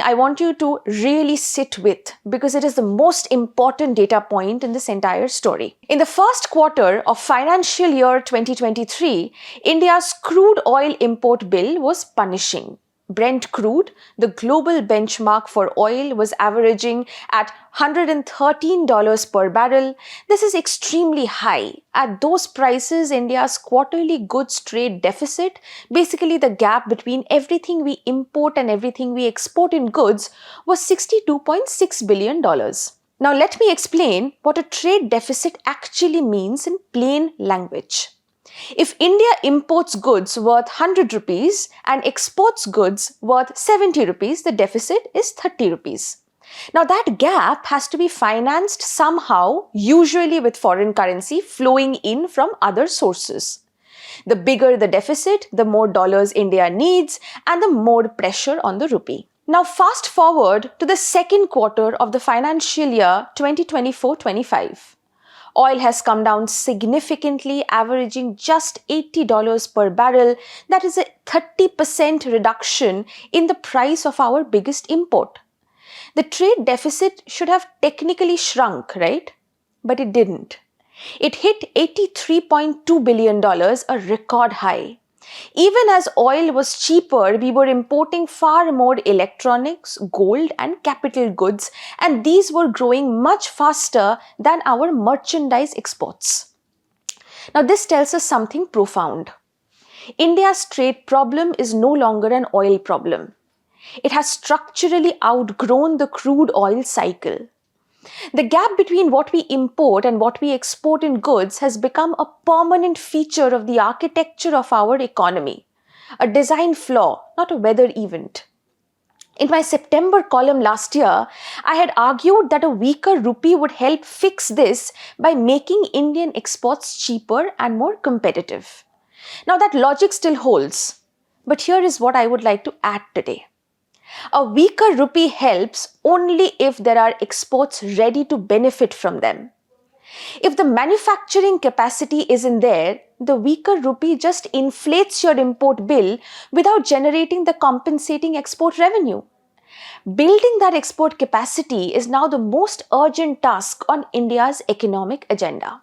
I want you to really sit with because it is the most important data point in this entire story. In the first quarter of financial year 2023, India's crude oil import bill was punishing. Brent crude, the global benchmark for oil, was averaging at $113 per barrel. This is extremely high. At those prices, India's quarterly goods trade deficit, basically the gap between everything we import and everything we export in goods, was $62.6 billion. Now let me explain what a trade deficit actually means in plain language. If India imports goods worth 100 rupees and exports goods worth 70 rupees, the deficit is 30 rupees. Now that gap has to be financed somehow, usually with foreign currency flowing in from other sources. The bigger the deficit, the more dollars India needs and the more pressure on the rupee. Now fast forward to the second quarter of the financial year 2024-25. Oil has come down significantly, averaging just $80 per barrel. That is a 30% reduction in the price of our biggest import. The trade deficit should have technically shrunk, right? But it didn't. It hit $83.2 billion, a record high. Even as oil was cheaper, we were importing far more electronics, gold, and capital goods, and these were growing much faster than our merchandise exports. Now, this tells us something profound. India's trade problem is no longer an oil problem. It has structurally outgrown the crude oil cycle. The gap between what we import and what we export in goods has become a permanent feature of the architecture of our economy, a design flaw, not a weather event. In my September column last year, I had argued that a weaker rupee would help fix this by making Indian exports cheaper and more competitive. Now that logic still holds, but here is what I would like to add today. A weaker rupee helps only if there are exports ready to benefit from them. If the manufacturing capacity isn't there, the weaker rupee just inflates your import bill without generating the compensating export revenue. Building that export capacity is now the most urgent task on India's economic agenda.